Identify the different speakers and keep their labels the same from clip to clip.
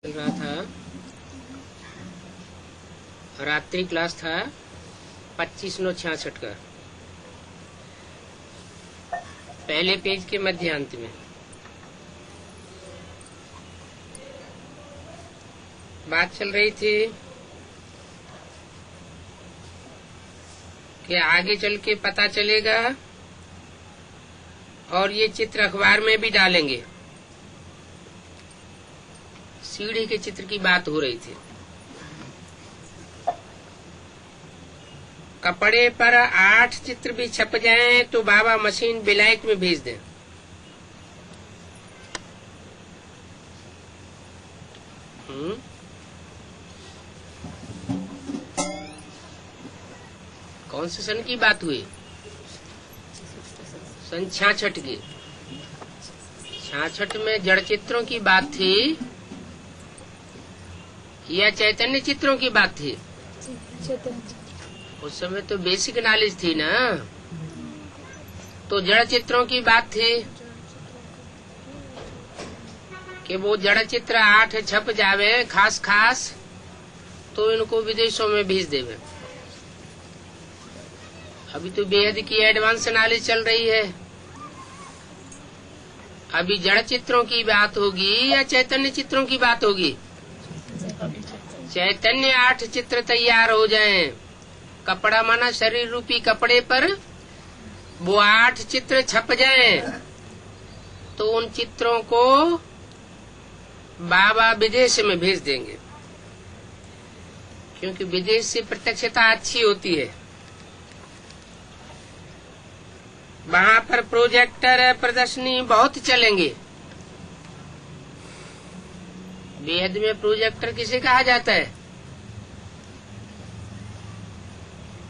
Speaker 1: चल रहा था, रात्रि क्लास था 25/9/66 का, पहले पेज के मध्यांत में। बात चल रही थी कि आगे चल के पता चलेगा और ये चित्र अखबार में भी डालेंगे। सीढ़ी के चित्र की बात हो रही थी। कपड़े पर 8 चित्र भी छप जाएं तो बाबा मशीन बिलायत में भेज दें। कौन से सन की बात हुई? सन 66 की। 66 में जड़ चित्रों की बात थी या चैतन्य चित्रों की बात थी? उस समय तो बेसिक नॉलेज थी ना, तो जड़ चित्रों की बात थी कि वो जड़ चित्र 8 छप जावे खास खास तो इनको विदेशों में भेज देवे। अभी तो बेहद की एडवांस नॉलेज चल रही है। अभी जड़ चित्रों की बात होगी या चैतन्य चित्रों की बात होगी? चैतन्य 8 चित्र तैयार हो जाएं, कपड़ा माना शरीर रूपी कपड़े पर वो 8 चित्र छप जाएं, तो उन चित्रों को बाबा विदेश में भेज देंगे, क्योंकि विदेश से प्रत्यक्षता अच्छी होती है। वहाँ पर प्रोजेक्टर प्रदर्शनी बहुत चलेंगे। बेहद में प्रोजेक्टर किसे कहा जाता है?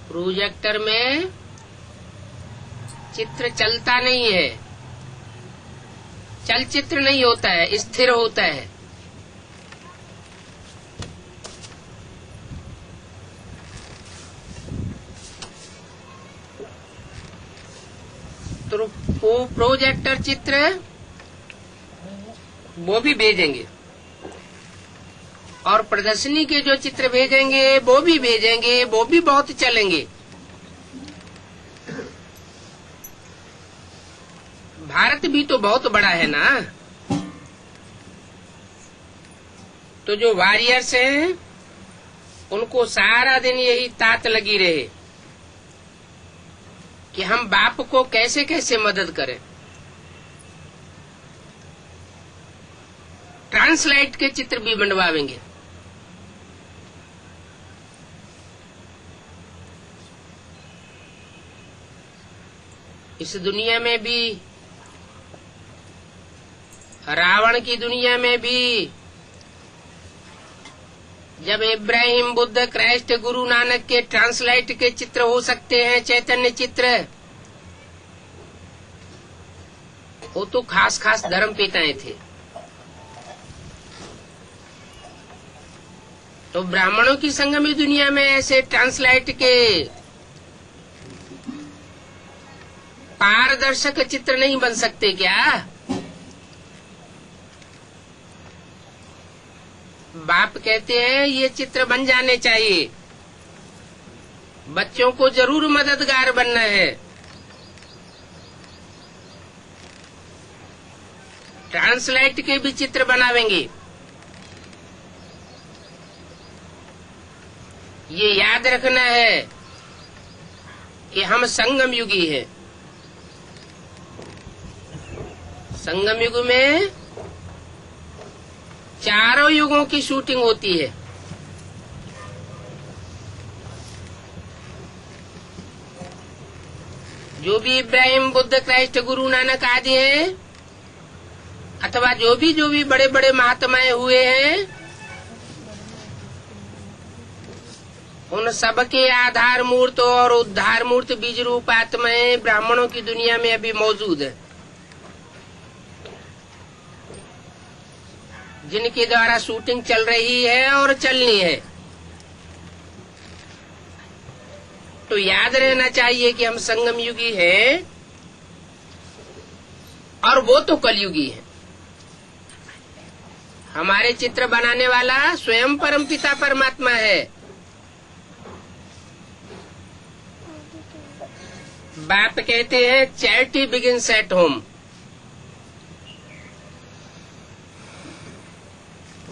Speaker 1: प्रोजेक्टर में चित्र चलता नहीं है, चलचित्र नहीं होता है, स्थिर होता है। तो वो प्रोजेक्टर चित्र वो भी भेजेंगे और प्रदर्शनी के जो चित्र भेजेंगे वो भी भेजेंगे, वो भी बहुत चलेंगे। भारत भी तो बहुत बड़ा है ना, तो जो वॉरियर्स हैं उनको सारा दिन यही तात लगी रहे कि हम बाप को कैसे कैसे मदद करें। ट्रांसलाइट के चित्र भी बनवाएंगे। इस दुनिया में भी, रावण की दुनिया में भी, जब इब्राहिम, बुद्ध, क्राइस्ट, गुरु नानक के ट्रांसलाइट के चित्र हो सकते हैं, चैतन्य चित्र, वो तो खास खास धर्म पिताएं थे। तो ब्राह्मणों की संगमी दुनिया में ऐसे ट्रांसलाइट के पारदर्शक चित्र नहीं बन सकते क्या? बाप कहते हैं ये चित्र बन जाने चाहिए, बच्चों को जरूर मददगार बनना है। ट्रांसलाइट के भी चित्र बनावेंगे। ये याद रखना है कि हम संगम युगी हैं। संगम युग में चारों युगों की शूटिंग होती है। जो भी इब्राहिम, बुद्ध, क्राइस्ट, गुरु नानक आदि हैं, अथवा जो भी बड़े बड़े महात्माएं हुए हैं, उन सबके आधार मूर्त और उद्धार मूर्त बीज रूप आत्माएं ब्राह्मणों की दुनिया में अभी मौजूद है, जिनके द्वारा शूटिंग चल रही है और चलनी है। तो याद रहना चाहिए कि हम संगम युगी हैं और वो तो कलयुगी है। हमारे चित्र बनाने वाला स्वयं परमपिता परमात्मा है। बाप कहते हैं चैरिटी बिगिंस एट होम।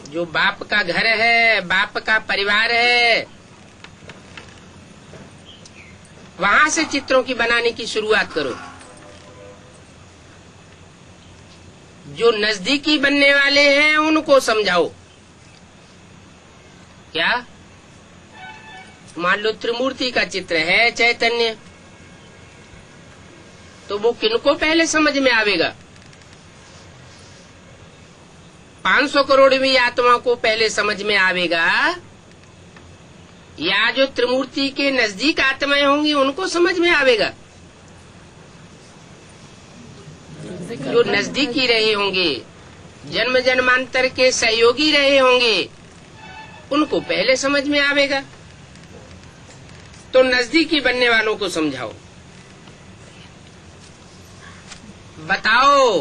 Speaker 1: जो बाप का घर है, बाप का परिवार है, वहां से चित्रों की बनाने की शुरुआत करो। जो नजदीकी बनने वाले हैं उनको समझाओ। क्या? मान लो त्रिमूर्ति का चित्र है चैतन्य, तो वो किनको पहले समझ में आवेगा? 500 करोड़वीं आत्मा को पहले समझ में आवेगा, या जो त्रिमूर्ति के नजदीक आत्माएं होंगी उनको समझ में आवेगा? जो नजदीकी रहे होंगे, जन्म जन्मांतर के सहयोगी रहे होंगे, उनको पहले समझ में आवेगा। तो नजदीकी बनने वालों को समझाओ, बताओ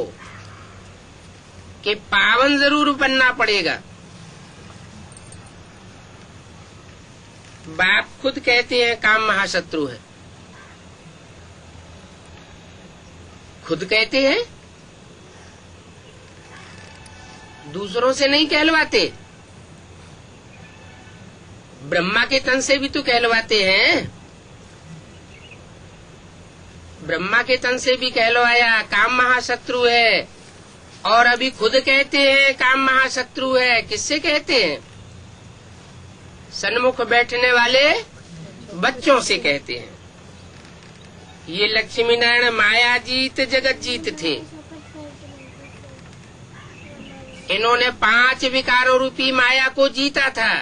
Speaker 1: कि पावन जरूर बनना पड़ेगा। बाप खुद कहते हैं काम महाशत्रु है। खुद कहते हैं, दूसरों से नहीं कहलवाते। ब्रह्मा के तन से भी तो कहलवाते हैं। ब्रह्मा के तन से भी कहलवाया काम महाशत्रु है, और अभी खुद कहते हैं काम महाशत्रु है। किससे कहते हैं? सन्मुख बैठने वाले बच्चों से कहते हैं। ये लक्ष्मी नारायण माया जीत जगत जीत थे। इन्होंने 5 विकारों रूपी माया को जीता था।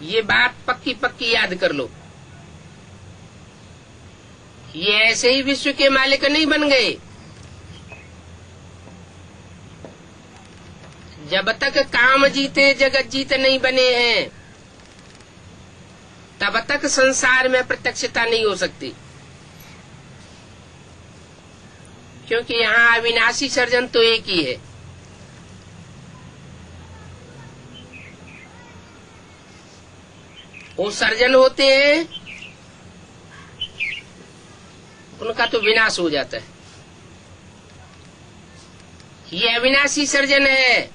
Speaker 1: ये बात पक्की पक्की याद कर लो। ये ऐसे ही विश्व के मालिक नहीं बन गए। जब तक काम जीते जगत जीत नहीं बने हैं, तब तक संसार में प्रत्यक्षता नहीं हो सकती। क्योंकि यहाँ अविनाशी सर्जन तो एक ही है। वो सर्जन होते हैं, उनका तो विनाश हो जाता है। ये अविनाशी सर्जन है,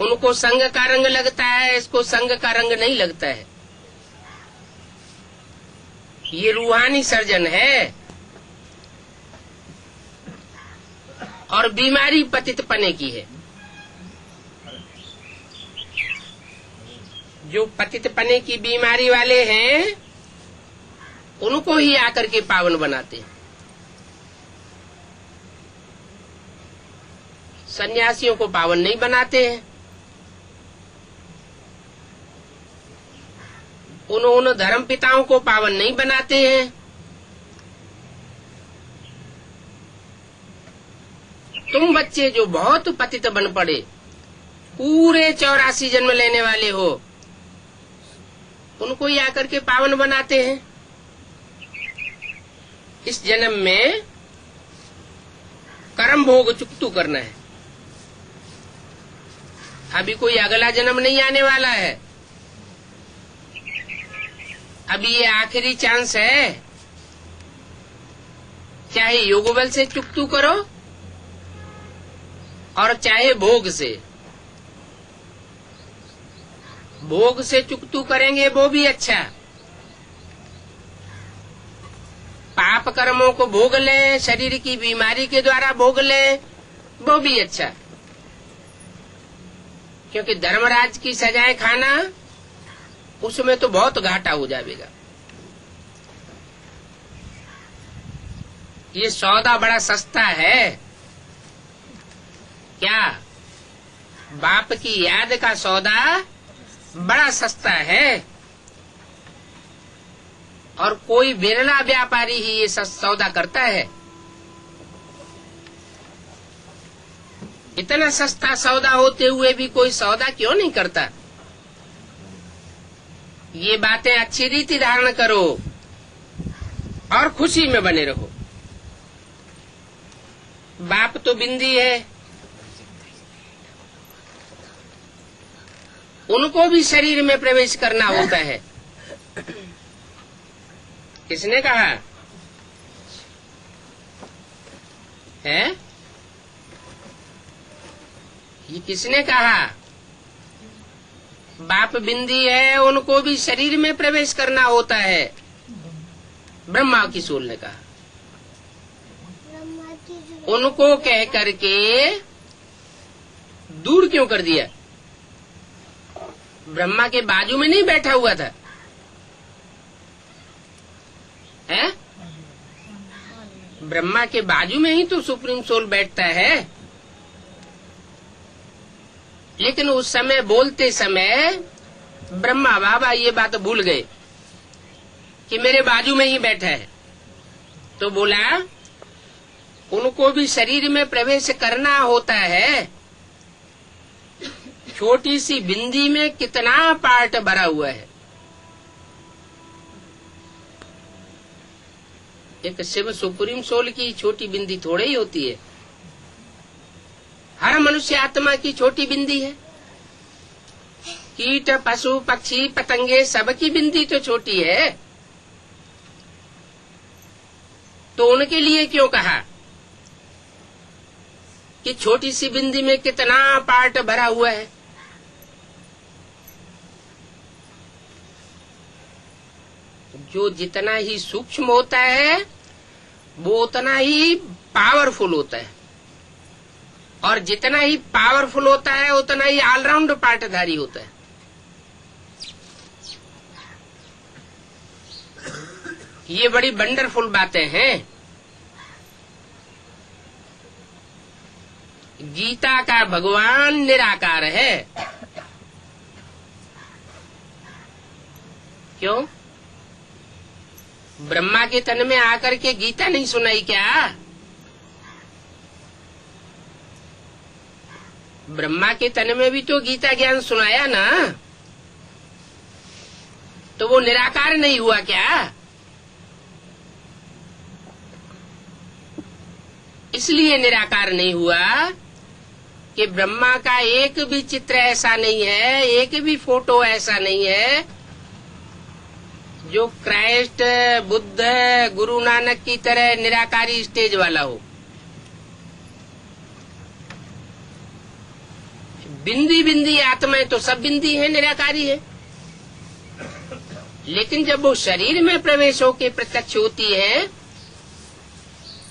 Speaker 1: उनको संग का रंग लगता है, इसको संग का रंग नहीं लगता है। ये रूहानी सर्जन है, और बीमारी पतित पने की है। जो पतित पने की बीमारी वाले हैं, उनको ही आकर के पावन बनाते हैं। सन्यासियों को पावन नहीं बनाते हैं। उन धर्म पिताओं को पावन नहीं बनाते हैं। तुम बच्चे जो बहुत पतित बन पड़े, पूरे 84 जन्म लेने वाले हो, उनको ही आकर के पावन बनाते हैं। इस जन्म में कर्म भोग चुकतू करना है। अभी कोई अगला जन्म नहीं आने वाला है। अभी ये आखिरी चांस है। चाहे योग बल से चुकतू करो और चाहे भोग से। भोग से चुकतू करेंगे वो भी अच्छा। पाप कर्मों को भोग लें, शरीर की बीमारी के द्वारा भोग लें, वो भी अच्छा। क्योंकि धर्मराज की सजाएं खाना, उसमें तो बहुत घाटा हो जाएगा। ये सौदा बड़ा सस्ता है। क्या? बाप की याद का सौदा बड़ा सस्ता है, और कोई बिरला व्यापारी ही ये सौदा करता है। इतना सस्ता सौदा होते हुए भी कोई सौदा क्यों नहीं करता? ये बातें अच्छी रीति धारण करो और खुशी में बने रहो। बाप तो बिंदी है, उनको भी शरीर में प्रवेश करना होता है। किसने कहा है? ये किसने कहा? बाप बिंदी है, उनको भी शरीर में प्रवेश करना होता है। ब्रह्मा की सोल ने कहा। उनको कह करके दूर क्यों कर दिया? ब्रह्मा के बाजू में नहीं बैठा हुआ था है? ब्रह्मा के बाजू में ही तो सुप्रीम सोल बैठता है। लेकिन उस समय बोलते समय ब्रह्मा बाबा ये बात भूल गए कि मेरे बाजू में ही बैठा है। तो बोला उनको भी शरीर में प्रवेश करना होता है। छोटी सी बिंदी में कितना पार्ट भरा हुआ है। एक शिव सुप्रीम सोल की छोटी बिंदी थोड़ी ही होती है। हर मनुष्य आत्मा की छोटी बिंदी है। कीट पशु पक्षी पतंगे सबकी बिंदी तो छोटी है। तो उनके लिए क्यों कहा कि छोटी सी बिंदी में कितना पार्ट भरा हुआ है? जो जितना ही सूक्ष्म होता है वो उतना ही पावरफुल होता है, और जितना ही पावरफुल होता है उतना ही ऑलराउंड पार्टधारी होता है। ये बड़ी वंडरफुल बातें हैं। गीता का भगवान निराकार है। क्यों? ब्रह्मा के तन में आकर के गीता नहीं सुनाई क्या? ब्रह्मा के तन में भी तो गीता ज्ञान सुनाया ना। तो वो निराकार नहीं हुआ क्या? इसलिए निराकार नहीं हुआ कि ब्रह्मा का एक भी चित्र ऐसा नहीं है, एक भी फोटो ऐसा नहीं है जो क्राइस्ट, बुद्ध, गुरु नानक की तरह निराकारी स्टेज वाला हो। बिंदी बिंदी आत्माएं तो सब बिंदी है, निराकारी है। लेकिन जब वो शरीर में प्रवेश होके प्रत्यक्ष होती है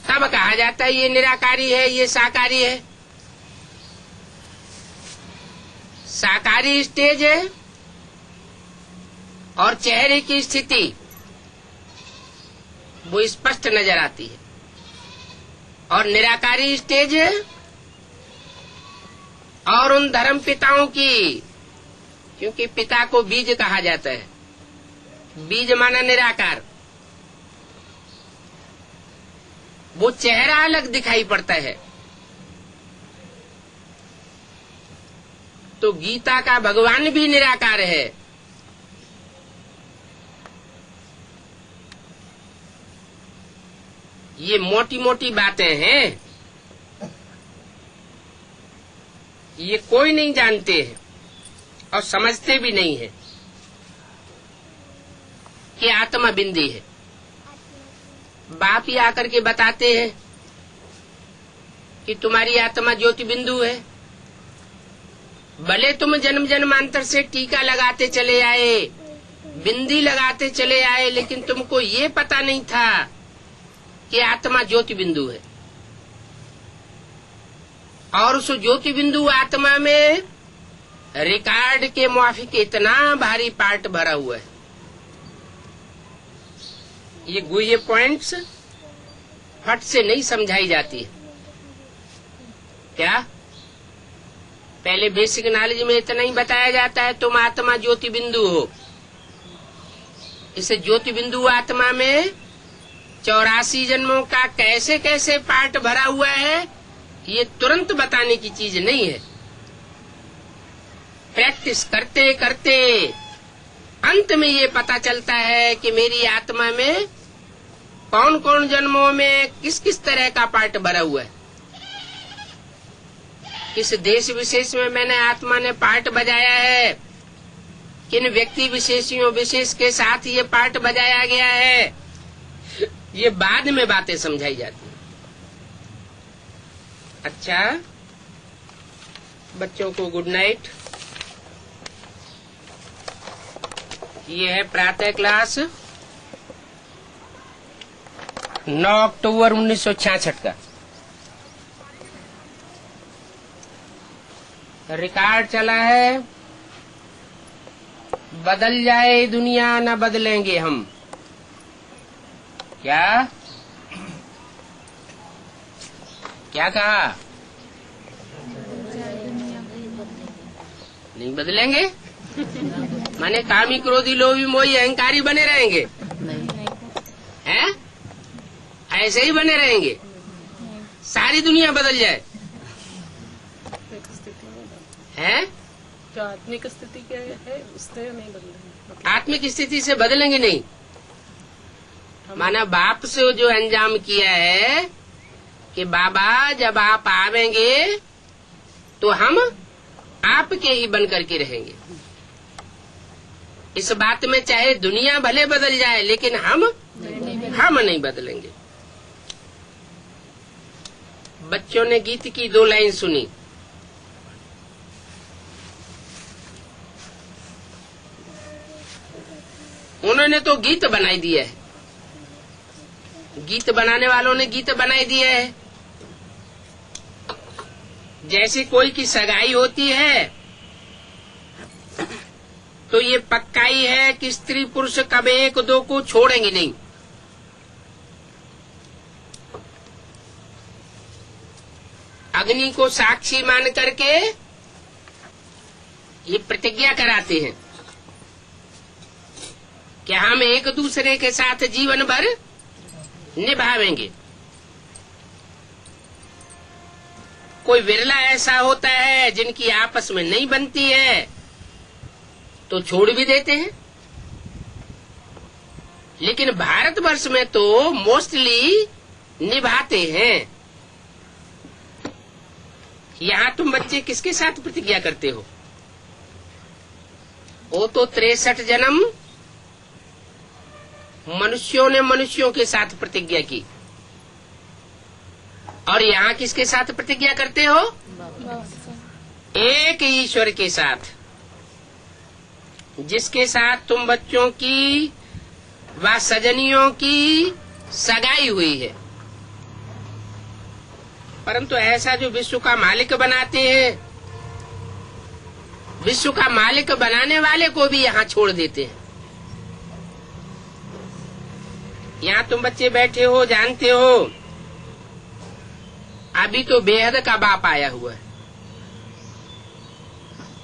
Speaker 1: तब कहा जाता है ये निराकारी है, ये साकारी है। साकारी स्टेज है और चेहरे की स्थिति वो स्पष्ट नजर आती है, और निराकारी स्टेज है और उन धर्म पिताओं की, क्योंकि पिता को बीज कहा जाता है, बीज माना निराकार, वो चेहरा अलग दिखाई पड़ता है। तो गीता का भगवान भी निराकार है। ये मोटी मोटी बातें हैं, ये कोई नहीं जानते हैं और समझते भी नहीं है कि आत्मा बिंदी है। बाप ही आकर के बताते हैं कि तुम्हारी आत्मा ज्योति बिंदु है। भले तुम जन्म जन्मांतर से टीका लगाते चले आए, बिंदी लगाते चले आए, लेकिन तुमको ये पता नहीं था कि आत्मा ज्योति बिंदु है। और उस ज्योति बिंदु आत्मा में रिकॉर्ड के मुआफिक इतना भारी पार्ट भरा हुआ है। ये गुह्य पॉइंट्स फट से नहीं समझाई जाती है क्या? पहले बेसिक नॉलेज में इतना ही बताया जाता है तुम आत्मा ज्योति बिंदु हो। इस ज्योति बिंदु आत्मा में 84 जन्मों का कैसे कैसे पार्ट भरा हुआ है ये तुरंत बताने की चीज नहीं है। प्रैक्टिस करते करते अंत में ये पता चलता है कि मेरी आत्मा में कौन कौन जन्मों में किस किस तरह का पार्ट भरा हुआ है। किस देश विशेष में मैंने आत्मा ने पार्ट बजाया है, किन व्यक्ति विशेषियों विशेष के साथ ये पार्ट बजाया गया है, ये बाद में बातें समझाई जाती हैं। अच्छा, बच्चों को गुड नाइट। ये है प्रातः क्लास 9 अक्टूबर 1966 का। रिकॉर्ड चला है, बदल जाए दुनिया न बदलेंगे हम। क्या क्या कहा? नहीं बदलेंगे? माने कामी क्रोधी लोभी मोही अहंकारी बने रहेंगे? हैं? ऐसे ही बने रहेंगे? सारी दुनिया बदल जाए है?
Speaker 2: जो आत्मिक स्थिति क्या है उससे नहीं बदलेंगे।
Speaker 1: आत्मिक स्थिति से बदलेंगे नहीं। माना बाप से जो अंजाम किया है कि बाबा जब आप आवेंगे तो हम आपके ही बन करके रहेंगे। इस बात में चाहे दुनिया भले बदल जाए लेकिन हम नहीं बदलेंगे। बच्चों ने गीत की 2 लाइन सुनी। उन्होंने तो गीत बनाई दिया है, गीत बनाने वालों ने गीत बनाई दिया है। जैसे कोई की सगाई होती है तो ये पक्का ही है कि स्त्री पुरुष कभी 1-2 को छोड़ेंगे नहीं। अग्नि को साक्षी मान करके ये प्रतिज्ञा कराते हैं कि हम एक दूसरे के साथ जीवन भर निभावेंगे। कोई विरला ऐसा होता है जिनकी आपस में नहीं बनती है तो छोड़ भी देते हैं, लेकिन भारतवर्ष में तो मोस्टली निभाते हैं। यहाँ तुम बच्चे किसके साथ प्रतिज्ञा करते हो? वो तो 63 जन्म मनुष्यों ने मनुष्यों के साथ प्रतिज्ञा की, और यहाँ किसके साथ प्रतिज्ञा करते हो? एक ईश्वर के साथ, जिसके साथ तुम बच्चों की व सजनियों की सगाई हुई है। परंतु ऐसा जो विश्व का मालिक बनाते हैं, विश्व का मालिक बनाने वाले को भी यहाँ छोड़ देते हैं। यहाँ तुम बच्चे बैठे हो, जानते हो अभी तो बेहद का बाप आया हुआ है।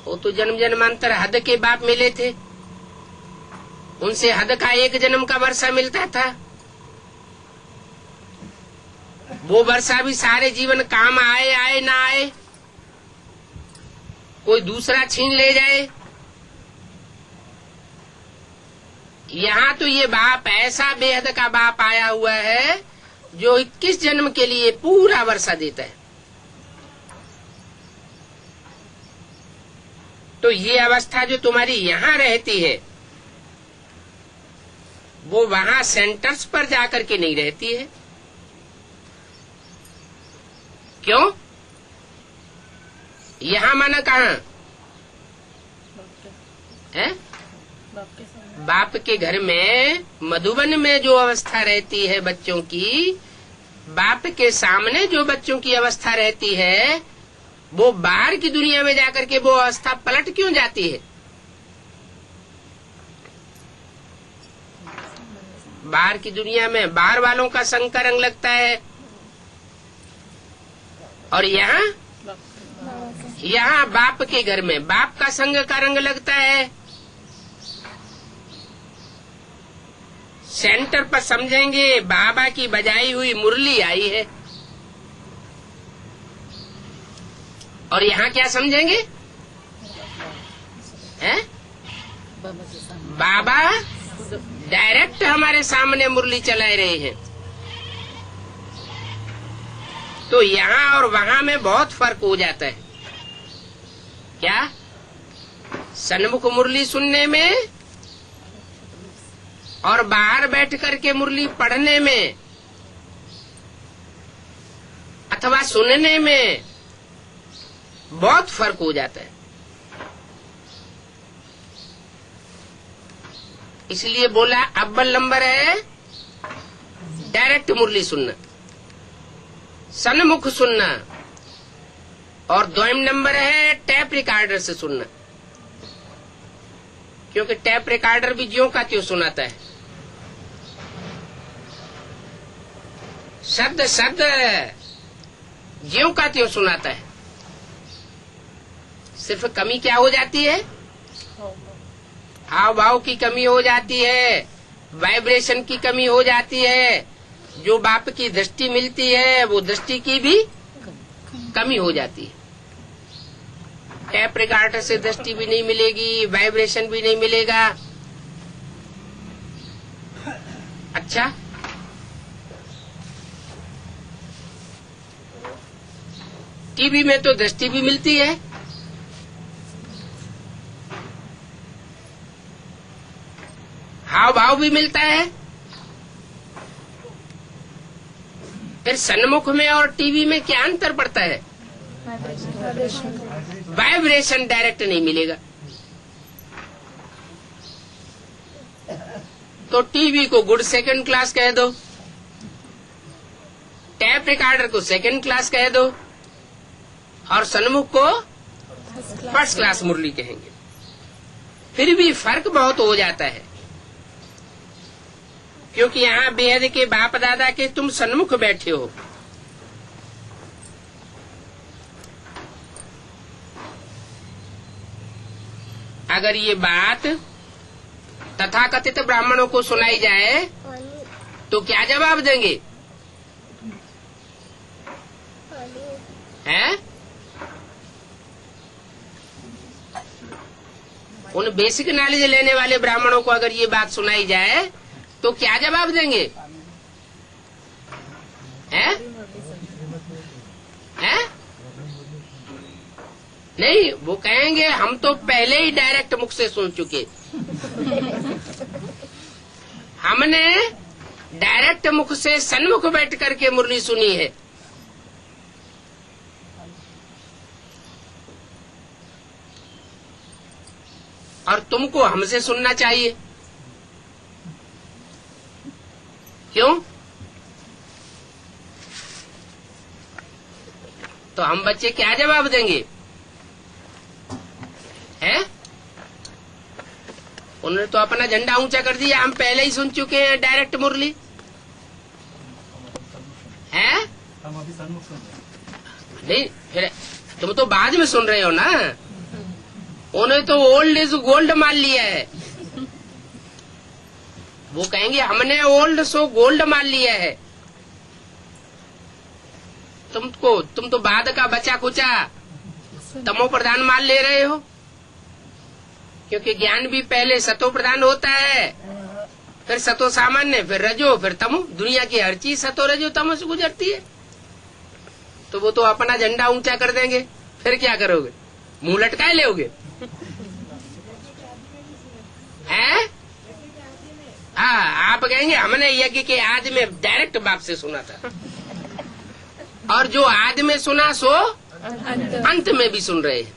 Speaker 1: वो तो जन्म जन्मांतर हद के बाप मिले थे, उनसे हद का 1 जन्म का वर्षा मिलता था। वो वर्षा भी सारे जीवन काम आए ना आए, कोई दूसरा छीन ले जाए। यहाँ तो ये बाप ऐसा बेहद का बाप आया हुआ है जो 21 जन्म के लिए पूरा वर्षा देता है। तो ये अवस्था जो तुम्हारी यहाँ रहती है वो वहाँ सेंटर्स पर जाकर के नहीं रहती है। क्यों? यहाँ माना कहाँ है? बाप के घर में, मधुबन में जो अवस्था रहती है बच्चों की, बाप के सामने जो बच्चों की अवस्था रहती है, वो बाहर की दुनिया में जाकर के वो अवस्था पलट क्यों जाती है? बाहर की दुनिया में बाहर वालों का संग का रंग लगता है, और यहाँ बाप के घर में बाप का संग का रंग लगता है। सेंटर पर समझेंगे बाबा की बजाई हुई मुरली आई है, और यहाँ क्या समझेंगे? हैं? बाबा डायरेक्ट हमारे सामने मुरली चला रहे हैं। तो यहाँ और वहाँ में बहुत फर्क हो जाता है। क्या सन्मुख मुरली सुनने में और बाहर बैठ करके मुरली पढ़ने में अथवा सुनने में बहुत फर्क हो जाता है। इसलिए बोला अव्वल नंबर है डायरेक्ट मुरली सुनना, सन्मुख सुनना, और द्वितीय नंबर है टैप रिकॉर्डर से सुनना, क्योंकि टैप रिकॉर्डर भी ज्यों का त्यों सुनाता है। शब्द शब्द ज्यों का त्यों सुनाता है। सिर्फ कमी क्या हो जाती है? हाव भाव की कमी हो जाती है, वाइब्रेशन की कमी हो जाती है, जो बाप की दृष्टि मिलती है वो दृष्टि की भी कमी हो जाती है। टैप रिकॉर्डर से दृष्टि भी नहीं मिलेगी, वाइब्रेशन भी नहीं मिलेगा। अच्छा, टीवी में तो दृष्टि भी मिलती है, हाव भाव भी मिलता है। फिर सन्मुख में और टीवी में क्या अंतर पड़ता है? वाइब्रेशन डायरेक्ट नहीं मिलेगा। तो टीवी को गुड सेकंड क्लास कह दो, टैप रिकॉर्डर को सेकंड क्लास कह दो, और सन्मुख को फर्स्ट क्लास मुरली कहेंगे। फिर भी फर्क बहुत हो जाता है, क्योंकि यहाँ बेहद के बाप दादा के तुम सन्मुख बैठे हो। अगर ये बात तथाकथित ब्राह्मणों को सुनाई जाए तो क्या जवाब देंगे? हैं? उन बेसिक नॉलेज लेने वाले ब्राह्मणों को अगर ये बात सुनाई जाए तो क्या जवाब देंगे? हैं? हैं? नहीं, वो कहेंगे हम तो पहले ही डायरेक्ट मुख से सुन चुके। हमने डायरेक्ट मुख से सन्मुख बैठ करके मुरली सुनी है। और तुमको हमसे सुनना चाहिए। क्यों? तो हम बच्चे क्या जवाब देंगे? हैं? उन्होंने तो अपना झंडा ऊंचा कर दिया, हम पहले ही सुन चुके हैं डायरेक्ट मुरली। हैं?
Speaker 3: हम अभी सन्मुख सुन रहे हैं।
Speaker 1: नहीं, फिर तुम तो बाद में सुन रहे हो ना। उन्हें तो ओल्ड इज गोल्ड मान लिया है। वो कहेंगे हमने ओल्ड सो गोल्ड मान लिया है। तुम तो बाद का बचा कुचा तमो प्रधान मान ले रहे हो, क्योंकि ज्ञान भी पहले सतो प्रधान होता है, फिर सतो सामान्य, फिर रजो, फिर तमो। दुनिया की हर चीज सतो रजो तमो से गुजरती है। तो वो तो अपना झंडा ऊंचा कर देंगे, फिर क्या करोगे? मुंह लटकाए लोगे? हैं? हाँ, आप कहेंगे हमने यज्ञ के आदि में डायरेक्ट बाप से सुना था, और जो आदि में सुना सो अंत में भी सुन रहे हैं।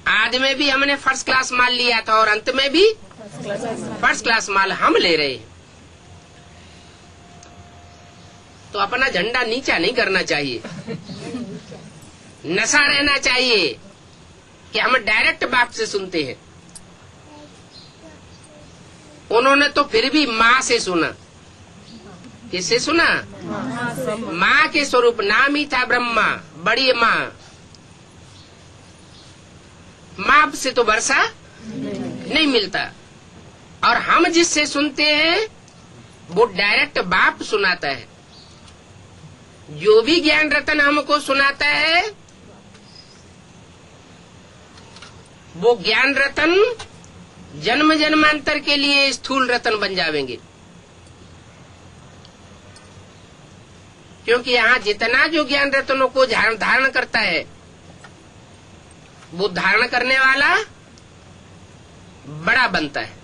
Speaker 1: आदि में भी हमने फर्स्ट क्लास माल लिया था, और अंत में भी फर्स्ट क्लास माल हम ले रहे हैं। तो अपना झंडा नीचा नहीं करना चाहिए, नशा रहना चाहिए कि हम डायरेक्ट बाप से सुनते हैं। उन्होंने तो फिर भी माँ से सुना। किससे सुना? माँ के स्वरूप नाम ही था ब्रह्मा, बड़ी माँ। माँ से तो वर्षा नहीं मिलता, और हम जिससे सुनते हैं वो डायरेक्ट बाप सुनाता है। जो भी ज्ञान रतन हमको सुनाता है वो ज्ञान रतन जन्म जन्मांतर के लिए स्थूल रतन बन जाएंगे। क्योंकि यहाँ जितना जो ज्ञान रत्नों को धारण करता है वो धारण करने वाला बड़ा बनता है।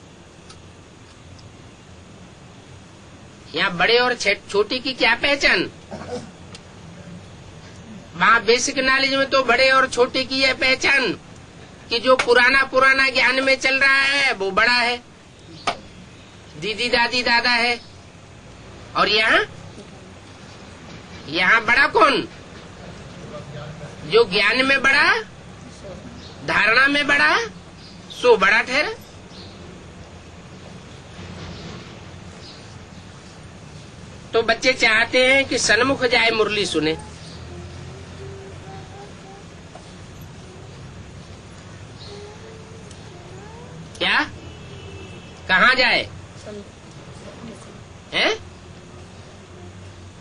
Speaker 1: यहाँ बड़े और छोटे की क्या पहचान? वहाँ बेसिक नॉलेज में तो बड़े और छोटे की यह पहचान कि जो पुराना ज्ञान में चल रहा है वो बड़ा है, दीदी दादी दादा है। और यहाँ बड़ा कौन? जो ज्ञान में बड़ा, धारणा में बड़ा, सो बड़ा ठहरा। तो बच्चे चाहते हैं कि सन्मुख जाए मुरली सुने। क्या? कहाँ जाए? हैं?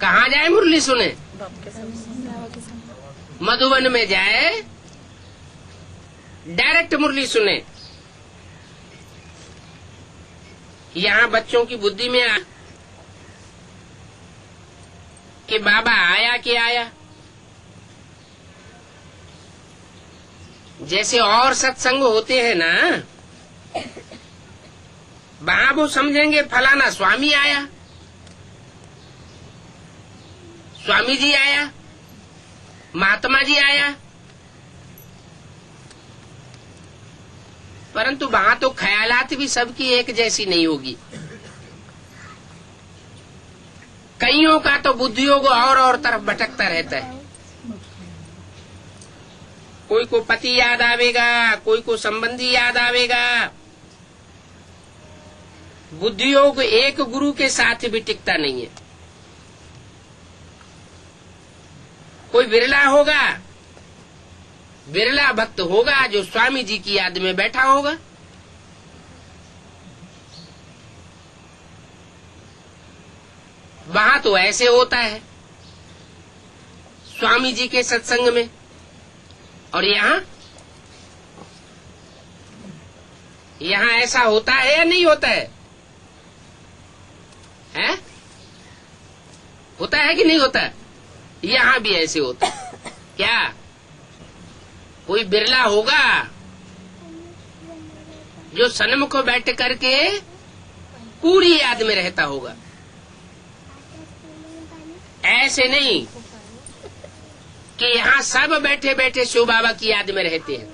Speaker 1: कहाँ जाए मुरली सुने? मधुबन में जाए, डायरेक्ट मुरली सुने। यहाँ बच्चों की बुद्धि में कि बाबा आया कि आया। जैसे और सत्संग होते हैं ना, वहां वो समझेंगे फलाना स्वामी आया, स्वामी जी आया, महात्मा जी आया। परंतु वहां तो ख्यालात भी सबकी एक जैसी नहीं होगी। कईयों का तो बुद्धियोग और तरफ भटकता रहता है। कोई को पति याद आवेगा, कोई को संबंधी याद आवेगा। बुद्धियोग एक गुरु के साथ भी टिकता नहीं है। कोई बिरला होगा, बिरला भक्त होगा जो स्वामी जी की याद में बैठा होगा। वहां तो ऐसे होता है स्वामी जी के सत्संग में। और यहाँ ऐसा होता है या नहीं होता है? हैं? होता है कि नहीं होता है? यहाँ भी ऐसे होता है। क्या कोई बिरला होगा जो सन्मुख बैठ करके पूरी याद में रहता होगा? ऐसे नहीं कि यहाँ सब बैठे बैठे शिव बाबा की याद में रहते हैं।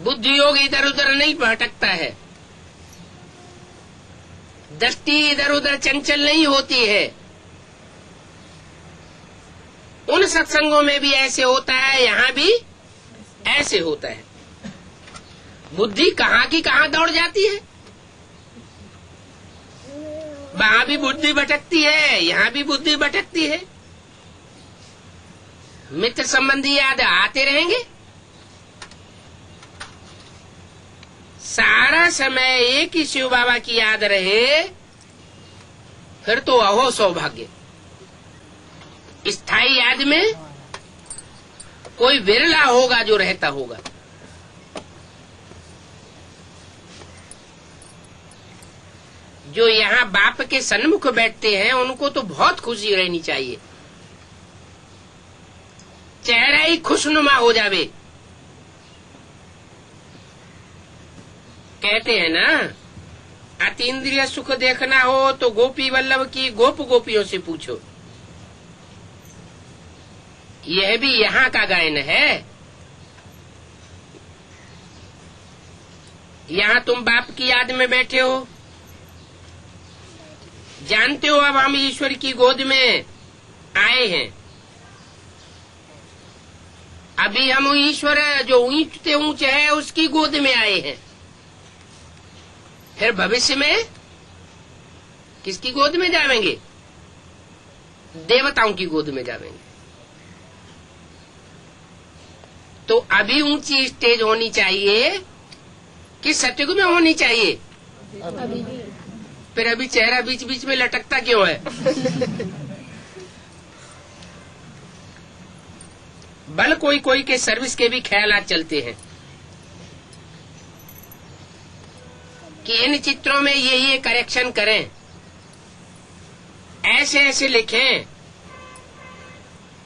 Speaker 1: बुद्धि योग इधर उधर नहीं भटकता है, दृष्टि इधर उधर चंचल नहीं होती है। उन सत्संगों में भी ऐसे होता है, यहाँ भी ऐसे होता है। बुद्धि कहाँ की कहाँ दौड़ जाती है। वहां भी बुद्धि भटकती है, यहाँ भी बुद्धि भटकती है। मित्र संबंधी याद आते रहेंगे। सारा समय एक ही शिव बाबा की याद रहे, फिर तो अहो सौभाग्य। स्थायी याद में कोई विरला होगा जो रहता होगा। जो यहाँ बाप के सन्मुख बैठते हैं उनको तो बहुत खुशी रहनी चाहिए, चेहरा ही खुशनुमा हो जावे। कहते हैं ना, अतीन्द्रिय सुख देखना हो तो गोपी वल्लभ की गोप गोपियों से पूछो। यह भी यहाँ का गायन है। यहाँ तुम बाप की याद में बैठे हो, जानते हो अब हम ईश्वर की गोद में आए हैं। अभी हम ईश्वर जो ऊंचे ऊंचे है उसकी गोद में आए हैं। फिर भविष्य में किसकी गोद में जाएंगे? देवताओं की गोद में जाएंगे। तो अभी ऊंची स्टेज होनी चाहिए कि सतयुग में होनी चाहिए? फिर अभी चेहरा बीच बीच में लटकता क्यों है? बल कोई कोई के सर्विस के भी ख्यालात चलते हैं कि इन चित्रों में ये करेक्शन करें, ऐसे ऐसे लिखें।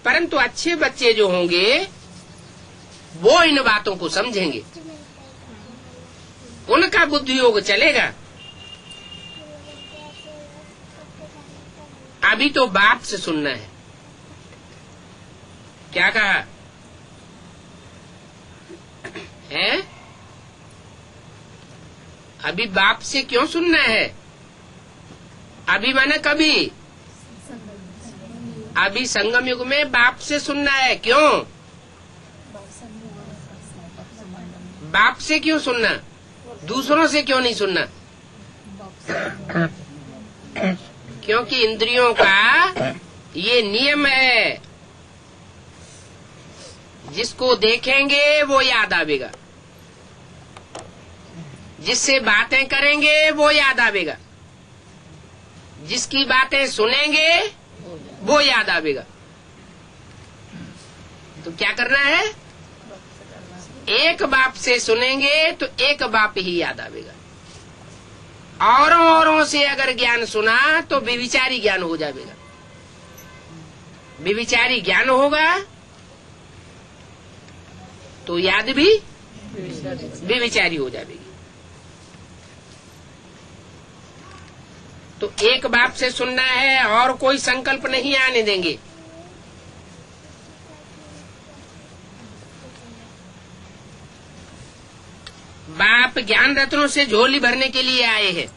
Speaker 1: परंतु अच्छे बच्चे जो होंगे वो इन बातों को समझेंगे, उनका बुद्धि योग चलेगा। अभी तो बाप से सुनना है। क्या कहा है? अभी बाप से क्यों सुनना है? अभी माने कभी? अभी संगम युग में बाप से सुनना है। क्यों? बाप से क्यों सुनना? दूसरों से क्यों नहीं सुनना? क्योंकि इंद्रियों का ये नियम है, जिसको देखेंगे वो याद आवेगा, जिससे बातें करेंगे वो याद आवेगा, जिसकी बातें सुनेंगे वो याद आवेगा। तो क्या करना है? एक बाप से सुनेंगे तो एक बाप ही याद आवेगा। औरों से अगर ज्ञान सुना तो व्यभिचारी ज्ञान हो जाएगा। व्यभिचारी ज्ञान होगा तो याद भी व्यभिचारी हो जाएगी। तो एक बाप से सुनना है और कोई संकल्प नहीं आने देंगे। बाप ज्ञान रत्नों से झोली भरने के लिए आए हैं।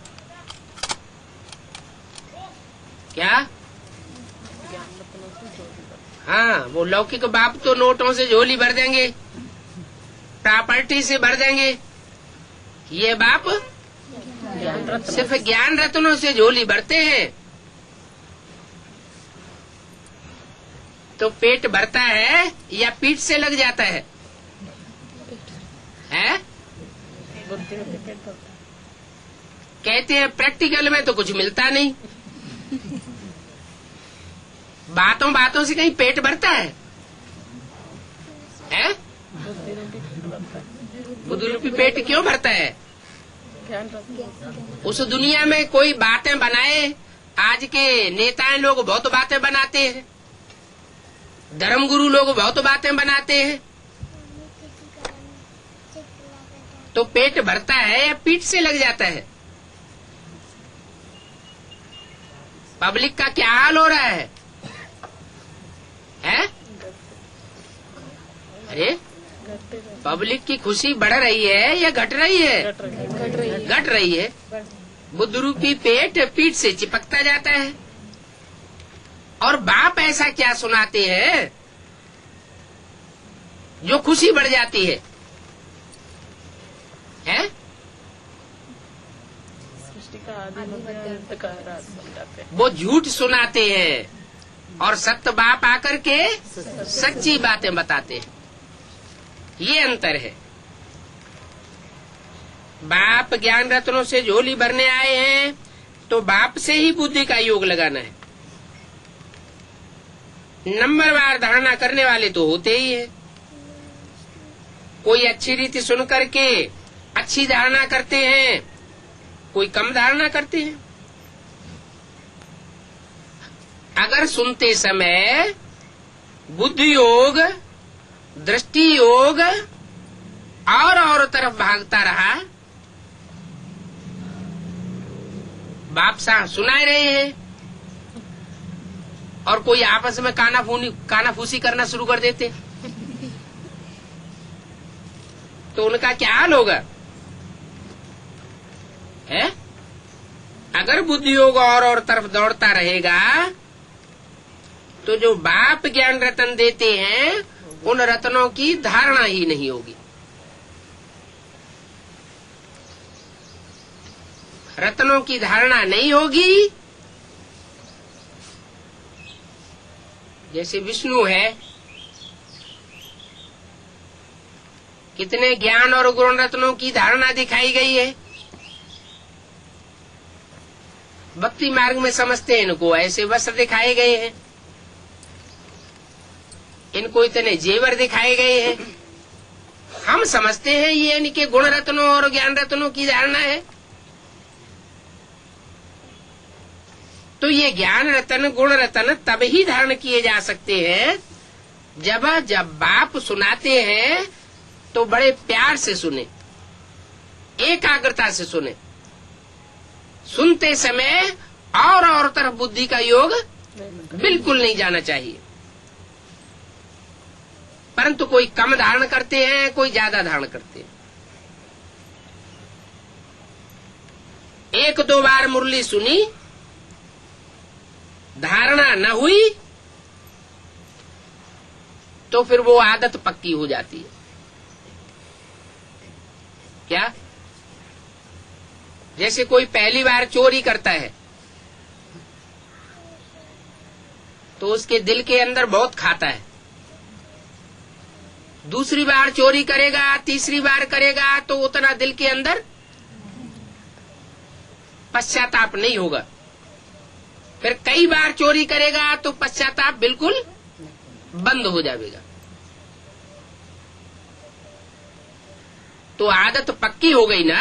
Speaker 1: क्या? हाँ, वो लौकिक बाप तो नोटों से झोली भर देंगे, प्रॉपर्टी से भर देंगे। ये बाप सिर्फ ज्ञान रत्नों से झोली भरते हैं। तो पेट भरता है या पीठ से लग जाता है? हैं? कहते हैं प्रैक्टिकल में तो कुछ मिलता नहीं। बातों बातों से कहीं पेट भरता है? हैं? बुद्धि रूपी पेट क्यों भरता है? उस दुनिया में कोई बातें बनाए। आज के नेताएं लोग बहुत बातें बनाते हैं, धर्मगुरु लोग बहुत बातें बनाते हैं। तो पेट भरता है या पीठ से लग जाता है? पब्लिक का क्या हाल हो रहा है? हैं? अरे पब्लिक की खुशी बढ़ रही है या घट रही है? घट रही है। बुद्ध रूपी पेट पीठ से चिपकता जाता है। और बाप ऐसा क्या सुनाते हैं जो खुशी बढ़ जाती है? हैं?
Speaker 2: सृष्टि का आदि मध्य अंत का राज समझाते हैं।
Speaker 1: वो झूठ सुनाते हैं और सत्य बाप आकर के सच्ची बातें बताते हैं। ये अंतर है। बाप ज्ञान रत्नों से झोली भरने आए हैं तो बाप से ही बुद्धि का योग लगाना है। नंबरवार धारणा करने वाले तो होते ही है। कोई अच्छी रीति सुन करके अच्छी धारणा करते हैं, कोई कम धारणा करते हैं। अगर सुनते समय बुद्धि योग, दृष्टि योग और तरफ भागता रहा, बाप साहब सुना रहे हैं और कोई आपस में कानाफूसी करना शुरू कर देते तो उनका क्या हाल होगा? है? अगर बुद्धि योग और तरफ दौड़ता रहेगा तो जो बाप ज्ञान रतन देते हैं उन रत्नों की धारणा ही नहीं होगी। रत्नों की धारणा नहीं होगी। जैसे विष्णु है, कितने ज्ञान और गुण रत्नों की धारणा दिखाई गई है। भक्ति मार्ग में समझते हैं इनको ऐसे वस्त्र दिखाए गए हैं, इनको इतने जेवर दिखाए गए हैं। हम समझते हैं ये इनके गुण रत्नों और ज्ञान रत्नों की धारणा है। तो ये ज्ञान रतन गुण रतन तब ही धारण किए जा सकते हैं जब बाप सुनाते हैं तो बड़े प्यार से सुने, एकाग्रता से सुने। सुनते समय और तरफ बुद्धि का योग बिल्कुल नहीं जाना चाहिए। परंतु कोई कम धारण करते हैं, कोई ज्यादा धारण करते हैं। एक दो बार मुरली सुनी, धारणा न हुई, तो फिर वो आदत पक्की हो जाती है। क्या? जैसे कोई पहली बार चोरी करता है तो उसके दिल के अंदर बहुत खाता है। दूसरी बार चोरी करेगा, तीसरी बार करेगा तो उतना दिल के अंदर पश्चाताप नहीं होगा। फिर कई बार चोरी करेगा तो पश्चाताप बिल्कुल बंद हो जाएगा। तो आदत पक्की हो गई ना।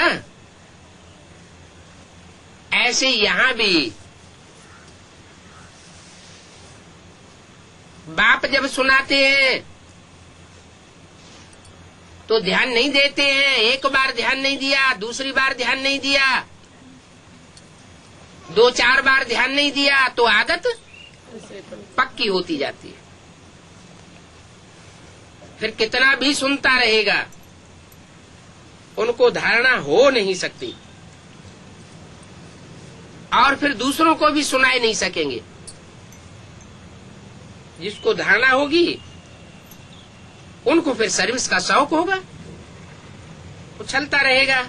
Speaker 1: ऐसे यहां भी बाप जब सुनाते हैं तो ध्यान नहीं देते हैं। एक बार ध्यान नहीं दिया, दूसरी बार ध्यान नहीं दिया, 2-4 बार ध्यान नहीं दिया तो आदत पक्की होती जाती है। फिर कितना भी सुनता रहेगा, उनको धारणा हो नहीं सकती और फिर दूसरों को भी सुनाई नहीं सकेंगे। जिसको धारणा होगी उनको फिर सर्विस का शौक होगा, वो चलता रहेगा,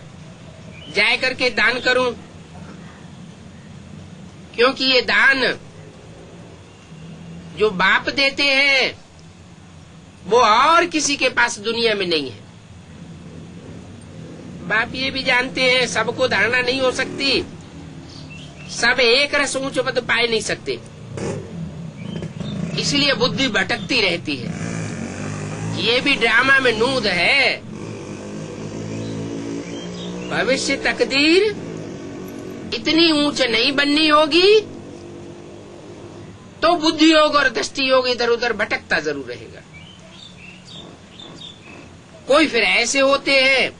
Speaker 1: जाए करके दान करूं, क्योंकि ये दान जो बाप देते हैं वो और किसी के पास दुनिया में नहीं है। बाप ये भी जानते हैं सबको धारणा नहीं हो सकती, सब एक रस ऊंच पद पाए नहीं सकते, इसलिए बुद्धि भटकती रहती है। ये भी ड्रामा में नूद है। भविष्य तकदीर इतनी ऊंच नहीं बननी होगी तो बुद्धि योग और दृष्टि योग इधर उधर भटकता जरूर रहेगा। कोई फिर ऐसे होते हैं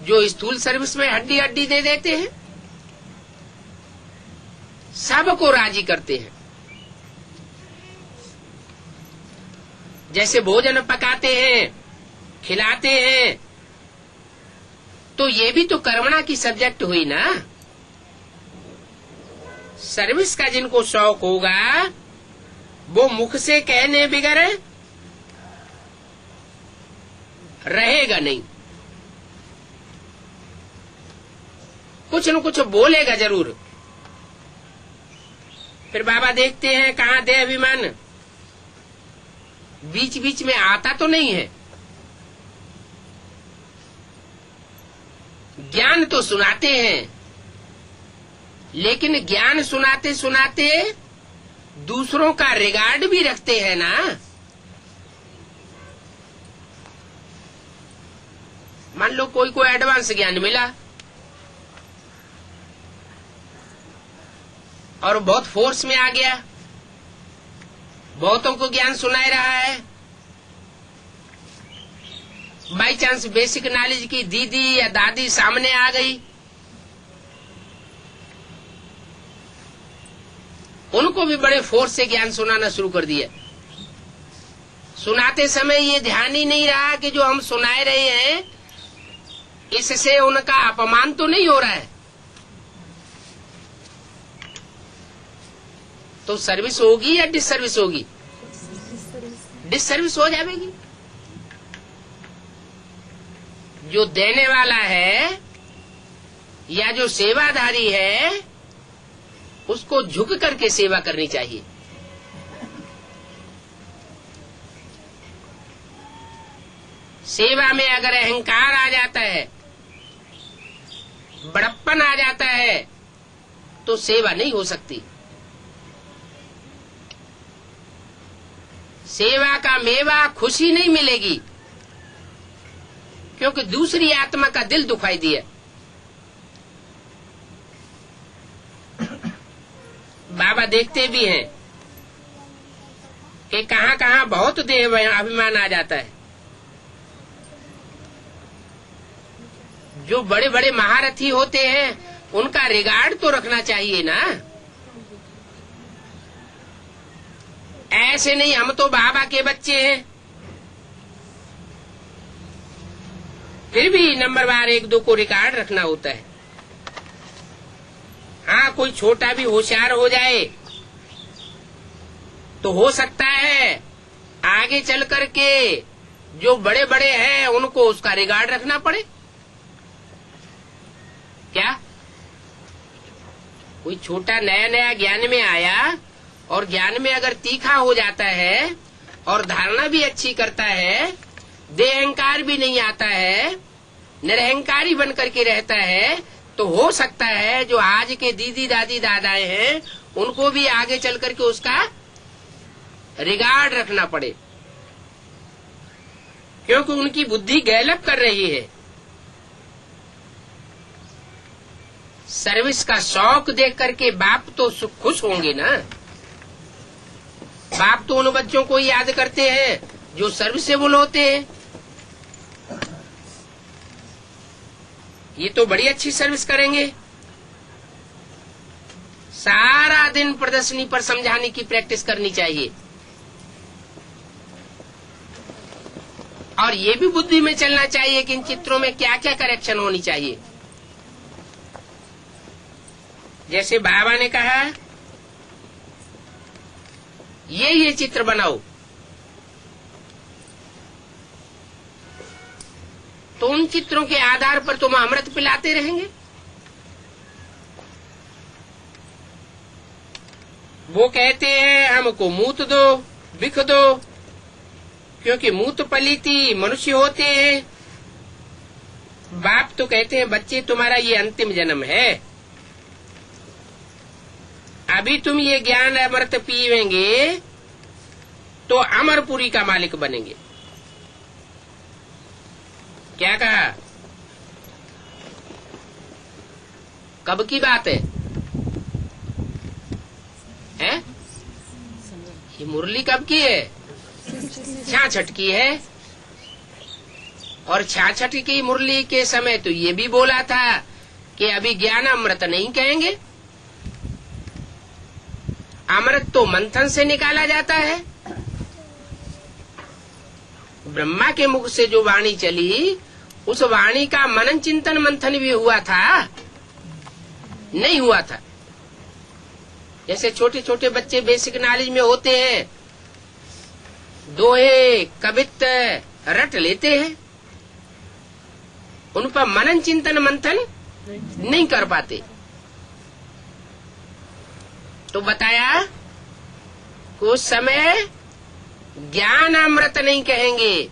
Speaker 1: जो स्थूल सर्विस में हड्डी हड्डी दे देते हैं, सबको राजी करते हैं। जैसे भोजन पकाते हैं, खिलाते हैं, तो ये भी तो कर्मणा की सब्जेक्ट हुई ना। सर्विस का जिनको शौक होगा वो मुख से कहने बिगर रहेगा नहीं, कुछ न कुछ बोलेगा जरूर। फिर बाबा देखते हैं कहाँ दे अभिमान, बीच बीच में आता तो नहीं है। ज्ञान तो सुनाते हैं, लेकिन ज्ञान सुनाते सुनाते दूसरों का रिगार्ड भी रखते हैं ना। मान लो कोई को एडवांस ज्ञान मिला और बहुत फोर्स में आ गया, बहुतों को ज्ञान सुनाए रहा है। बाई चांस बेसिक नॉलेज की दीदी या दादी सामने आ गई, उनको भी बड़े फोर्स से ज्ञान सुनाना शुरू कर दिया। सुनाते समय ये ध्यान ही नहीं रहा कि जो हम सुनाए रहे हैं इससे उनका अपमान तो नहीं हो रहा है। तो सर्विस होगी या डिसर्विस होगी? डिसर्विस हो जाएगी। जो देने वाला है या जो सेवाधारी है उसको झुक करके सेवा करनी चाहिए। सेवा में अगर अहंकार आ जाता है, बड़प्पन आ जाता है तो सेवा नहीं हो सकती। सेवा का मेवा खुशी नहीं मिलेगी, क्योंकि दूसरी आत्मा का दिल दुखाई दिया। बाबा देखते भी हैं कि कहाँ कहाँ बहुत देह अभिमान आ जाता है। जो बड़े बड़े महारथी होते हैं उनका रिगार्ड तो रखना चाहिए ना। ऐसे नहीं हम तो बाबा के बच्चे हैं, फिर भी नंबरवार 1-2 को रिकॉर्ड रखना होता है। हाँ, कोई छोटा भी होशियार हो जाए तो हो सकता है आगे चल करके जो बड़े बड़े हैं उनको उसका रिगार्ड रखना पड़े। क्या कोई छोटा नया नया ज्ञान में आया और ज्ञान में अगर तीखा हो जाता है और धारणा भी अच्छी करता है, देहंकार भी नहीं आता है, निरहंकारी बन करके रहता है, तो हो सकता है जो आज के दीदी दादी दादाएं हैं उनको भी आगे चल करके उसका रिगार्ड रखना पड़े, क्योंकि उनकी बुद्धि गैलप कर रही है। सर्विस का शौक देख करके बाप तो खुश होंगे ना। बाप तो उन बच्चों को याद करते हैं जो सर्विसेबल होते हैं। ये तो बड़ी अच्छी सर्विस करेंगे। सारा दिन प्रदर्शनी पर समझाने की प्रैक्टिस करनी चाहिए और ये भी बुद्धि में चलना चाहिए कि इन चित्रों में क्या क्या करेक्शन होनी चाहिए। जैसे बाबा ने कहा ये चित्र बनाओ, तो उन चित्रों के आधार पर तुम अमृत पिलाते रहेंगे। वो कहते हैं हमको मूत दो, बिख दो, क्योंकि मूत पलीती मनुष्य होते हैं। बाप तो कहते हैं बच्चे तुम्हारा ये अंतिम जन्म है, अभी तुम ये ज्ञान अमृत पीवेंगे तो अमरपुरी का मालिक बनेंगे। क्या कहा? कब की बात है? हैं? ये मुरली कब की है? 66 की है। और 66 की मुरली के समय तो ये भी बोला था कि अभी ज्ञान अमृत नहीं कहेंगे, अमृत तो मंथन से निकाला जाता है। ब्रह्मा के मुख से जो वाणी चली उस वाणी का मनन चिंतन मंथन भी हुआ था? नहीं हुआ था। जैसे छोटे छोटे बच्चे बेसिक नॉलेज में होते हैं, दोहे कवित रट लेते हैं, उन पर मनन चिंतन मंथन नहीं कर पाते। तो बताया कि उस समय ज्ञान अमृत नहीं कहेंगे,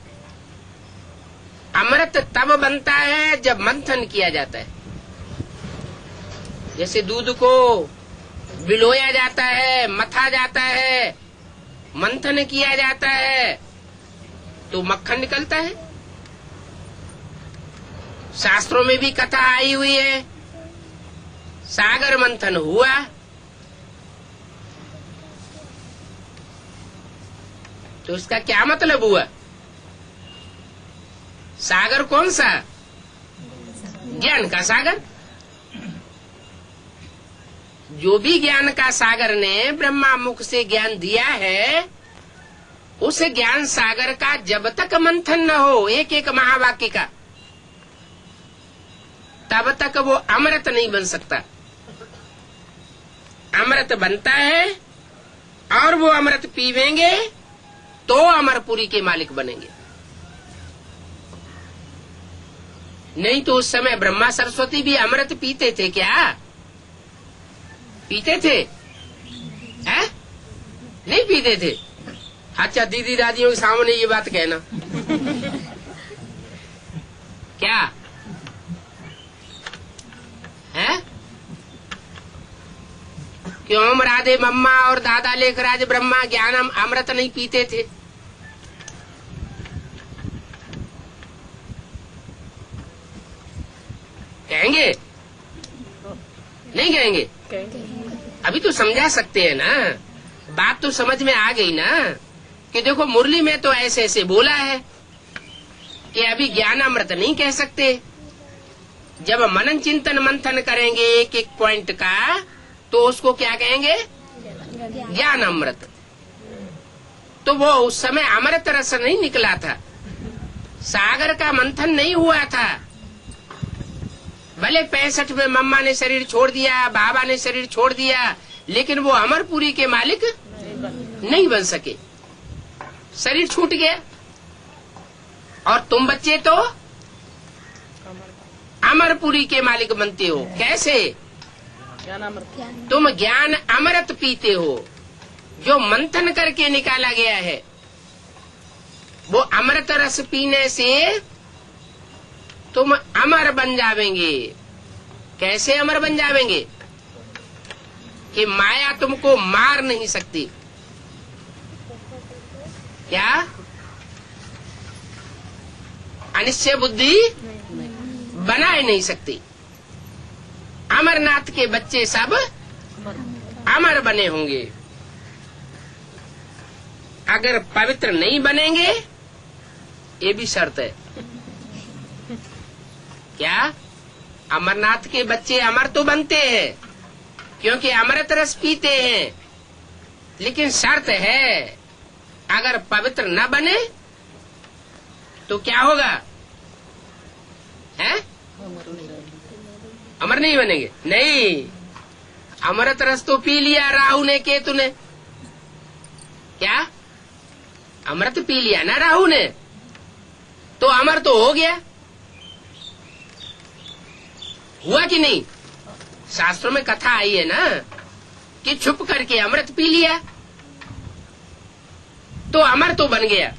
Speaker 1: अमृत तब बनता है जब मंथन किया जाता है। जैसे दूध को बिलोया जाता है, मथा जाता है, मंथन किया जाता है तो मक्खन निकलता है। शास्त्रों में भी कथा आई हुई है, सागर मंथन हुआ, तो इसका क्या मतलब हुआ? सागर कौन सा? ज्ञान का सागर। जो भी ज्ञान का सागर ने ब्रह्मा मुख से ज्ञान दिया है, उस ज्ञान सागर का जब तक मंथन न हो एक एक महावाक्य का, तब तक वो अमृत नहीं बन सकता। अमृत बनता है और वो अमृत पीवेंगे तो अमरपुरी के मालिक बनेंगे। नहीं तो उस समय ब्रह्मा सरस्वती भी अमृत पीते थे क्या? पीते थे? हैं? नहीं पीते थे। अच्छा, दीदी दादियों के सामने ये बात कहना। क्या है? क्यों हम राधे मम्मा और दादा लेखराज ब्रह्मा ज्ञानम अमृत नहीं पीते थे? कहेंगे? नहीं कहेंगे? अभी तो समझा सकते हैं ना, बात तो समझ में आ गई ना कि देखो मुरली में तो ऐसे ऐसे बोला है कि अभी ज्ञान अमृत नहीं कह सकते, जब मनन चिंतन मंथन करेंगे एक एक पॉइंट का, तो उसको क्या कहेंगे? ज्ञान अमृत। तो वो उस समय अमृत रस नहीं निकला था, सागर का मंथन नहीं हुआ था। भले 65 में मम्मा ने शरीर छोड़ दिया, बाबा ने शरीर छोड़ दिया, लेकिन वो अमरपुरी के मालिक नहीं बन सके, शरीर छूट गया। और तुम बच्चे तो अमरपुरी के मालिक बनते हो। कैसे? तुम ज्ञान अमृत पीते हो, जो मंथन करके निकाला गया है। वो अमृत रस पीने से तुम अमर बन जावेंगे। कैसे अमर बन जावेंगे? कि माया तुमको मार नहीं सकती। क्या? अनिश्चय बुद्धि बना ही नहीं सकती। अमरनाथ के बच्चे सब अमर बने होंगे। अगर पवित्र नहीं बनेंगे, ये भी शर्त है। क्या? अमरनाथ के बच्चे अमर तो बनते हैं, क्योंकि अमृत रस पीते हैं, लेकिन शर्त है, अगर पवित्र न बने तो क्या होगा? है? अमर नहीं बनेंगे। नहीं, अमृत रस तो पी लिया राहु ने, केतु ने। क्या? अमृत पी लिया ना राहु ने, तो अमर तो हो गया। हुआ कि नहीं? शास्त्रों में कथा आई है ना कि छुप करके अमृत पी लिया, तो अमर तो बन गया,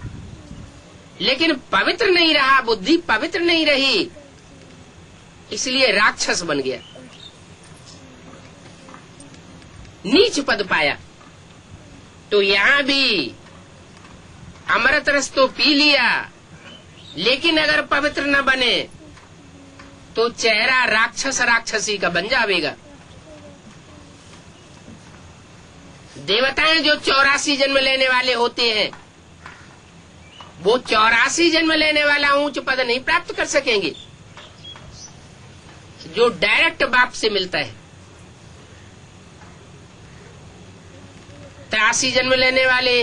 Speaker 1: लेकिन पवित्र नहीं रहा, बुद्धि पवित्र नहीं रही, इसलिए राक्षस बन गया, नीच पद पाया। तो यहाँ भी अमृत रस तो पी लिया, लेकिन अगर पवित्र न बने तो चेहरा राक्षस राक्षसी का बन जाएगा। देवताएं जो 84 जन्म लेने वाले होते हैं, वो 84 जन्म लेने वाला ऊंच पद नहीं प्राप्त कर सकेंगे, जो डायरेक्ट बाप से मिलता है। 83 जन्म लेने वाले,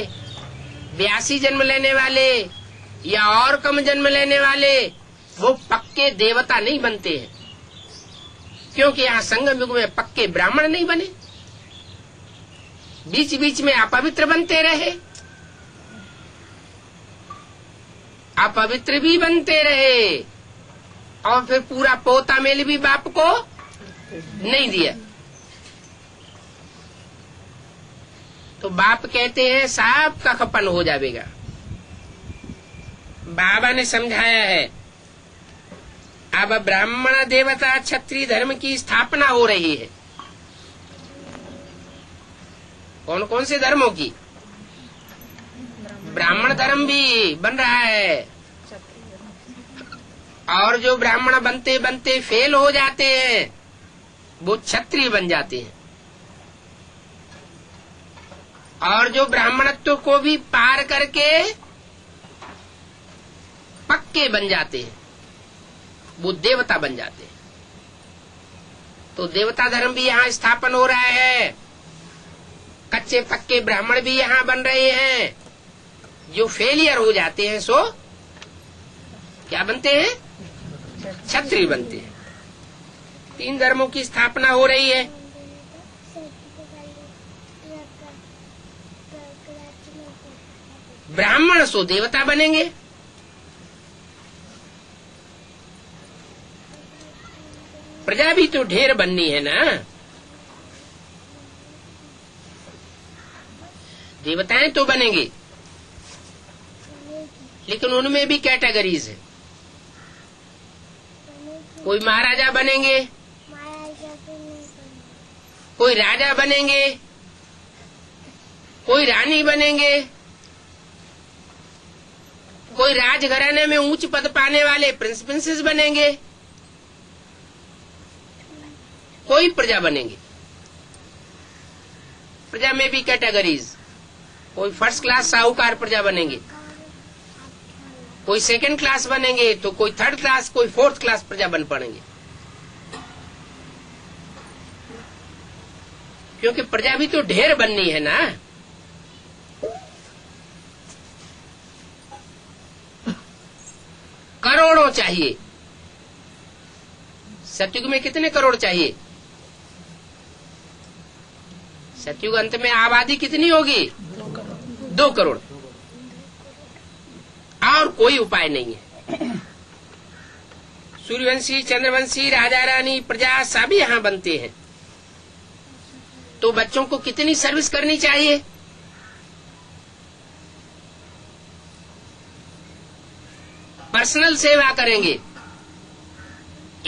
Speaker 1: 82 जन्म लेने वाले, या और कम जन्म लेने वाले, वो पक्के देवता नहीं बनते हैं, क्योंकि यहाँ संगम युग में पक्के ब्राह्मण नहीं बने, बीच बीच में अपवित्र बनते रहे, अपवित्र भी बनते रहे, और फिर पूरा पोता मेल भी बाप को नहीं दिया। तो बाप कहते हैं साफ का खपन हो जाएगा। बाबा ने समझाया है, अब ब्राह्मण देवता क्षत्रिय धर्म की स्थापना हो रही है। कौन कौन से धर्मों की? ब्राह्मण धर्म भी बन रहा है, और जो ब्राह्मण बनते बनते फेल हो जाते हैं, वो क्षत्रिय बन जाते हैं, और जो ब्राह्मणत्व को भी पार करके पक्के बन जाते हैं, वो देवता बन जाते हैं। तो देवता धर्म भी यहाँ स्थापन हो रहा है, कच्चे पक्के ब्राह्मण भी यहाँ बन रहे हैं। जो फेलियर हो जाते हैं सो क्या बनते हैं? क्षत्रिय बनते हैं। 3 धर्मों की स्थापना हो रही है। ब्राह्मण सो देवता बनेंगे, प्रजा भी तो ढेर बननी है ना। देवताएं तो बनेंगे, लेकिन उनमें भी कैटेगरीज है। कोई महाराजा बनेंगे, कोई राजा बनेंगे, कोई रानी बनेंगे, कोई राजघराने में ऊंच पद पाने वाले प्रिंस प्रिंसेस बनेंगे, कोई प्रजा बनेंगे। प्रजा में भी कैटेगरीज, कोई फर्स्ट क्लास साहूकार प्रजा बनेंगे, कोई सेकंड क्लास बनेंगे, तो कोई थर्ड क्लास, कोई फोर्थ क्लास प्रजा बन पड़ेंगे। क्योंकि प्रजा भी तो ढेर बननी है ना। करोड़ों चाहिए। सतयुग में कितने करोड़ चाहिए? सतयुग अंत में आबादी कितनी होगी? 2 करोड़। और कोई उपाय नहीं है। सूर्यवंशी, चंद्रवंशी, राजा रानी, प्रजा सभी यहाँ बनते हैं। तो बच्चों को कितनी सर्विस करनी चाहिए? पर्सनल सेवा करेंगे,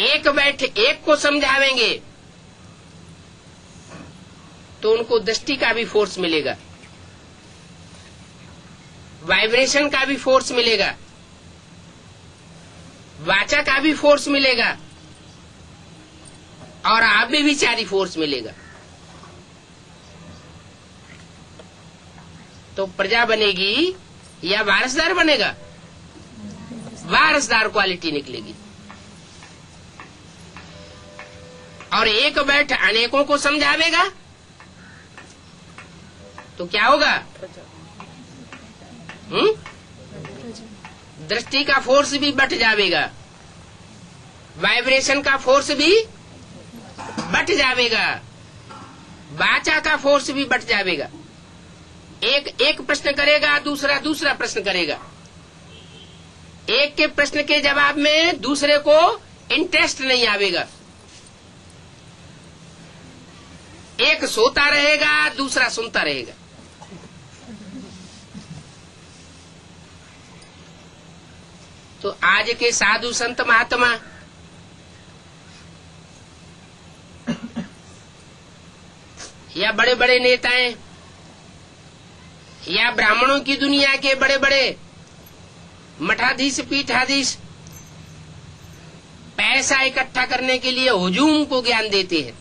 Speaker 1: एक बैठ एक को समझावेंगे, तो उनको दृष्टि का भी फोर्स मिलेगा, वाइब्रेशन का भी फोर्स मिलेगा, वाचा का भी फोर्स मिलेगा, और आप भी विचारी फोर्स मिलेगा। तो प्रजा बनेगी या वारसदार बनेगा? वारसदार क्वालिटी निकलेगी। और एक बैठ अनेकों को समझावेगा तो क्या होगा? दृष्टि का फोर्स भी बढ़ जाएगा, वाइब्रेशन का फोर्स भी बढ़ जाएगा, वाचा का फोर्स भी बढ़ जाएगा। एक प्रश्न करेगा, दूसरा प्रश्न करेगा। एक के प्रश्न के जवाब में दूसरे को इंटरेस्ट नहीं आवेगा। एक सोता रहेगा, दूसरा सुनता रहेगा। तो आज के साधु संत महात्मा या बड़े बड़े नेताएं या ब्राह्मणों की दुनिया के बड़े बड़े मठाधीश, पीठाधीश पैसा इकट्ठा करने के लिए हुजूम को ज्ञान देते हैं।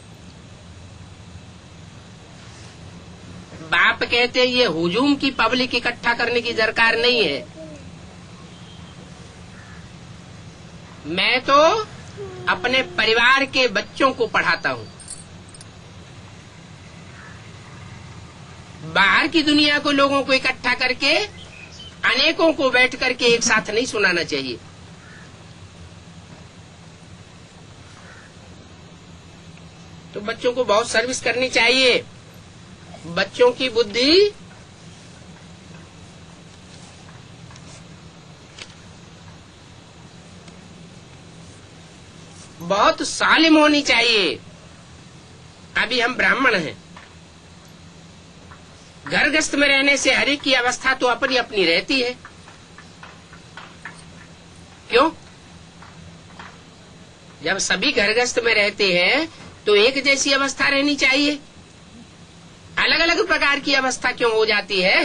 Speaker 1: बाप कहते हैं ये हुजूम की पब्लिक इकट्ठा करने की दरकार नहीं है। मैं तो अपने परिवार के बच्चों को पढ़ाता हूँ। बाहर की दुनिया को, लोगों को इकट्ठा करके अनेकों को बैठ करके एक साथ नहीं सुनाना चाहिए। तो बच्चों को बहुत सर्विस करनी चाहिए। बच्चों की बुद्धि बहुत सालिम होनी चाहिए। अभी हम ब्राह्मण हैं, घर गृहस्थ में रहने से हर एक की अवस्था तो अपनी अपनी रहती है। क्यों? जब सभी घर गृहस्थ में रहते हैं तो एक जैसी अवस्था रहनी चाहिए। अलग अलग प्रकार की अवस्था क्यों हो जाती है?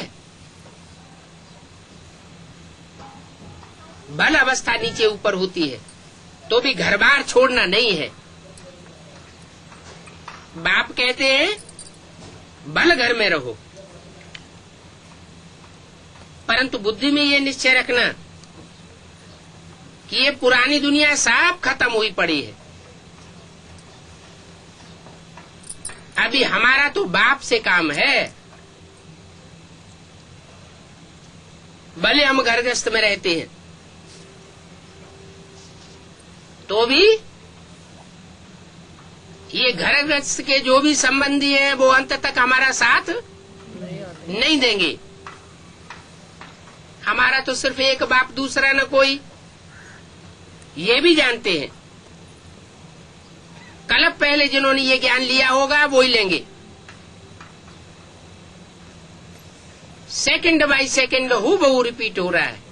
Speaker 1: बल अवस्था नीचे ऊपर होती है तो भी घर बार छोड़ना नहीं है। बाप कहते हैं बल घर में रहो, परंतु बुद्धि में ये निश्चय रखना कि ये पुरानी दुनिया सब खत्म हुई पड़ी है। अभी हमारा तो बाप से काम है। भले हम घर गृहस्थ में रहते हैं तो भी ये घर गृहस्थ के जो भी संबंधी हैं वो अंत तक हमारा साथ नहीं देंगे। हमारा तो सिर्फ एक बाप, दूसरा न कोई, ये भी जानते हैं। कल पहले जिन्होंने ये ज्ञान लिया होगा वो ही लेंगे। सेकंड बाय सेकंड हूबहू रिपीट हो रहा है।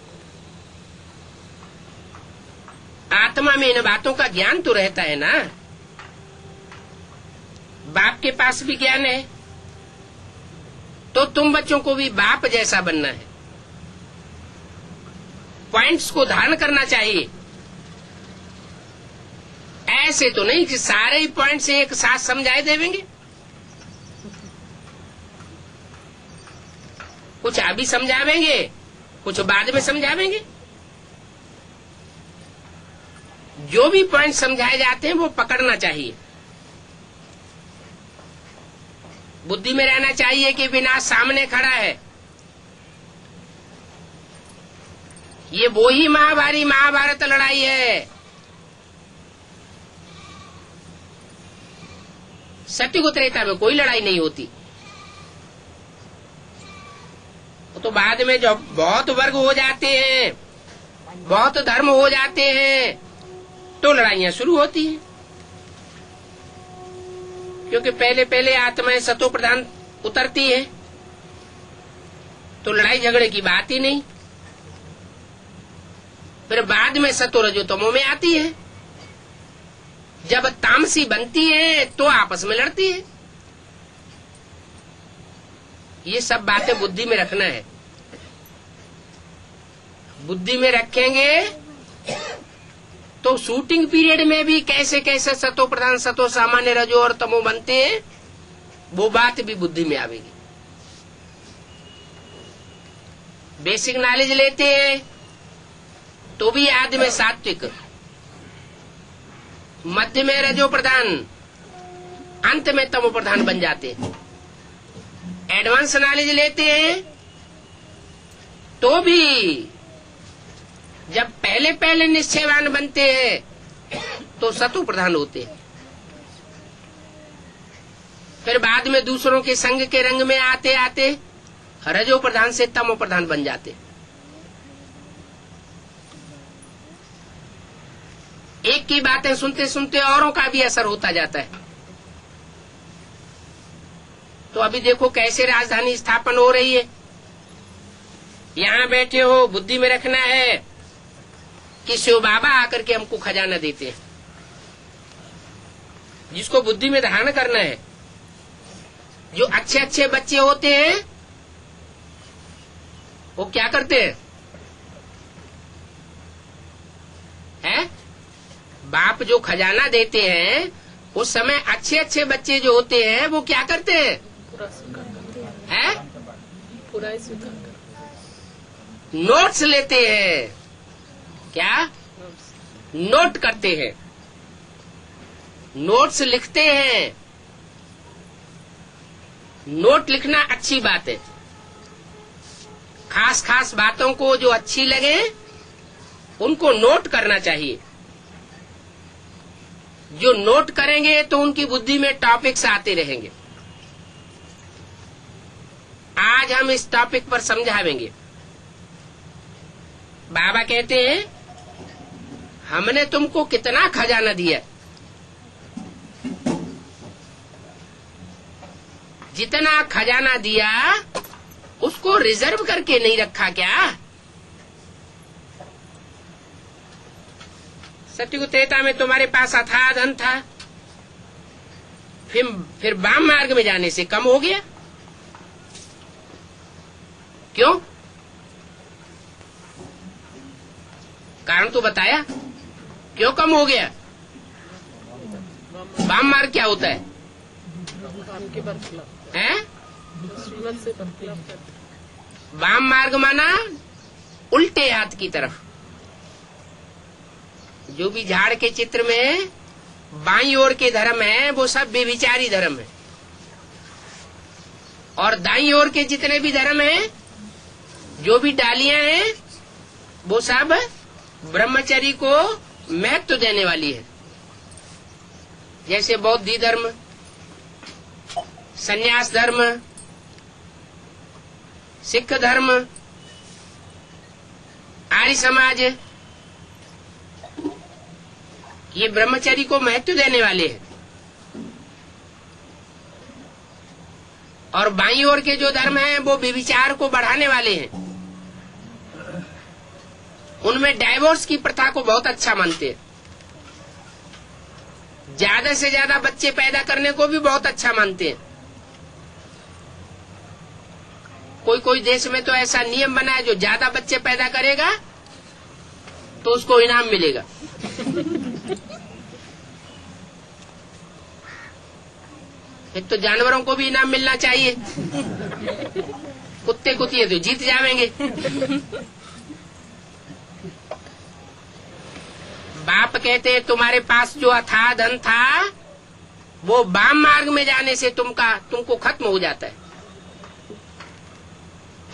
Speaker 1: आत्मा में इन बातों का ज्ञान तो रहता है ना। बाप के पास भी ज्ञान है तो तुम बच्चों को भी बाप जैसा बनना है। पॉइंट्स को धारण करना चाहिए। ऐसे तो नहीं कि सारे ही पॉइंट्स एक साथ समझाए देंगे। कुछ अभी समझावेंगे, कुछ बाद में समझावेंगे। जो भी पॉइंट समझाए जाते हैं वो पकड़ना चाहिए। बुद्धि में रहना चाहिए कि विनाश सामने खड़ा है। ये वो ही महाभारत लड़ाई है। सत्युग त्रेता में कोई लड़ाई नहीं होती। तो बाद में जब बहुत वर्ग हो जाते हैं, बहुत धर्म हो जाते हैं, तो लड़ाइयां शुरू होती हैं। क्योंकि पहले पहले आत्माएं सतो प्रधान उतरती है, तो लड़ाई झगड़े की बात ही नहीं। फिर बाद में सतो रजो तमो में आती है। जब तामसी बनती है तो आपस में लड़ती है। ये सब बातें बुद्धि में रखना है। बुद्धि में रखेंगे तो शूटिंग पीरियड में भी कैसे कैसे सतो प्रधान, सतो सामान्य, रजो और तमो बनते हैं, वो बात भी बुद्धि में आवेगी। बेसिक नॉलेज लेते हैं तो भी आदि में सात्विक, मध्य में रजो प्रधान, अंत में तमो प्रधान बन जाते हैं। एडवांस नॉलेज लेते हैं तो भी जब पहले पहले निश्चयवान बनते हैं तो सतो प्रधान होते हैं। फिर बाद में दूसरों के संग के रंग में आते आते रजो प्रधान से तमो प्रधान बन जाते। एक की बातें सुनते सुनते औरों का भी असर होता जाता है। तो अभी देखो कैसे राजधानी स्थापन हो रही है। यहाँ बैठे हो, बुद्धि में रखना है कि शिव बाबा आकर के हमको खजाना देते हैं। जिसको बुद्धि में धारण करना है, जो अच्छे अच्छे बच्चे होते हैं वो क्या करते हैं? बाप जो खजाना देते हैं उस समय अच्छे अच्छे बच्चे जो होते हैं वो क्या करते हैं?
Speaker 2: पूरा स्वीकार करते।
Speaker 1: नोट्स लेते हैं। क्या? नोट करते हैं, नोट्स लिखते हैं। नोट लिखना अच्छी बात है। खास खास बातों को जो अच्छी लगे उनको नोट करना चाहिए। जो नोट करेंगे तो उनकी बुद्धि में टॉपिक्स आते रहेंगे। आज हम इस टॉपिक पर समझावेंगे। बाबा कहते हैं हमने तुमको कितना खजाना दिया, जितना खजाना दिया उसको रिजर्व करके नहीं रखा क्या? सत्युग त्रेता में तुम्हारे पास अथाह धन था, फिर वाम मार्ग में जाने से कम हो गया। क्यों? कारण तो बताया, क्यों कम हो गया? वाम मार्ग क्या होता है? वाम मार्ग माना उल्टे हाथ की तरफ। जो भी झाड़ के चित्र में बाईं ओर के धर्म है वो सब बेविचारी धर्म है, और दाईं ओर के जितने भी धर्म हैं, जो भी डालियां हैं, वो सब ब्रह्मचर्य को महत्व देने वाली है। जैसे बौद्ध धर्म, संन्यास धर्म, सिख धर्म, आर्य समाज, ये ब्रह्मचर्य को महत्व देने वाले हैं। और बाईं ओर के जो धर्म हैं वो व्यभिचार को बढ़ाने वाले हैं। उनमें डाइवोर्स की प्रथा को बहुत अच्छा मानते हैं। ज्यादा से ज्यादा बच्चे पैदा करने को भी बहुत अच्छा मानते हैं। कोई कोई देश में तो ऐसा नियम बना है, जो ज्यादा बच्चे पैदा करेगा तो उसको इनाम मिलेगा। एक तो जानवरों को भी इनाम मिलना चाहिए। कुत्ते कुतिए तो जीत जाएंगे। बाप कहते तुम्हारे पास जो अथाह धन था वो वाम मार्ग में जाने से तुमको खत्म हो जाता है,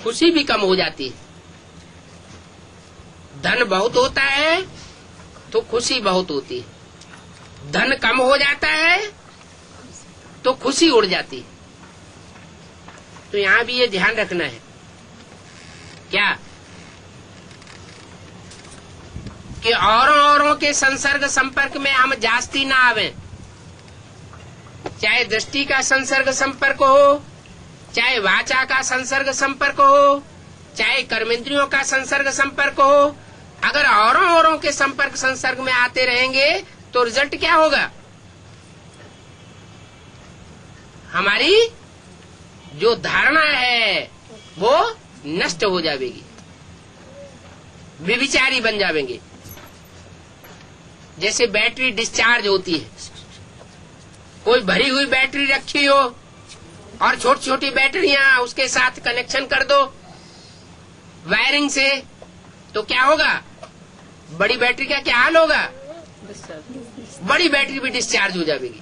Speaker 1: खुशी भी कम हो जाती है। धन बहुत होता है तो खुशी बहुत होती है, धन कम हो जाता है तो खुशी उड़ जाती है। तो यहाँ भी ये ध्यान रखना है क्या कि औरों के संसर्ग संपर्क में हम जास्ती ना आवे, चाहे दृष्टि का संसर्ग संपर्क हो, चाहे वाचा का संसर्ग संपर्क हो, चाहे कर्मेंद्रियों का संसर्ग संपर्क हो। अगर औरों के संपर्क संसर्ग में आते रहेंगे तो रिजल्ट क्या होगा? हमारी जो धारणा है वो नष्ट हो जाएगी, व्यभिचारी बन जाएंगे। जैसे बैटरी डिस्चार्ज होती है, कोई भरी हुई बैटरी रखी हो और छोटी छोटी बैटरियां उसके साथ कनेक्शन कर दो वायरिंग से, तो क्या होगा? बड़ी बैटरी का क्या हाल होगा? बड़ी बैटरी भी डिस्चार्ज हो जाएगी।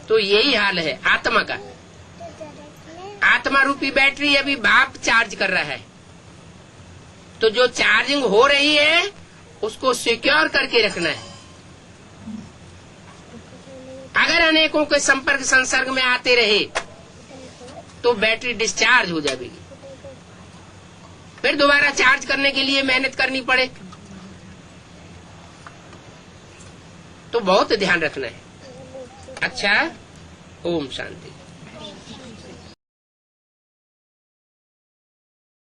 Speaker 1: तो यही हाल है आत्मा का। आत्मा रूपी बैटरी अभी बाप चार्ज कर रहा है, तो जो चार्जिंग हो रही है उसको सिक्योर करके रखना है। अगर अनेकों के संपर्क संसर्ग में आते रहे तो बैटरी डिस्चार्ज हो जाएगी, फिर दोबारा चार्ज करने के लिए मेहनत करनी पड़े। तो बहुत ध्यान रखना है। अच्छा, ओम शांति।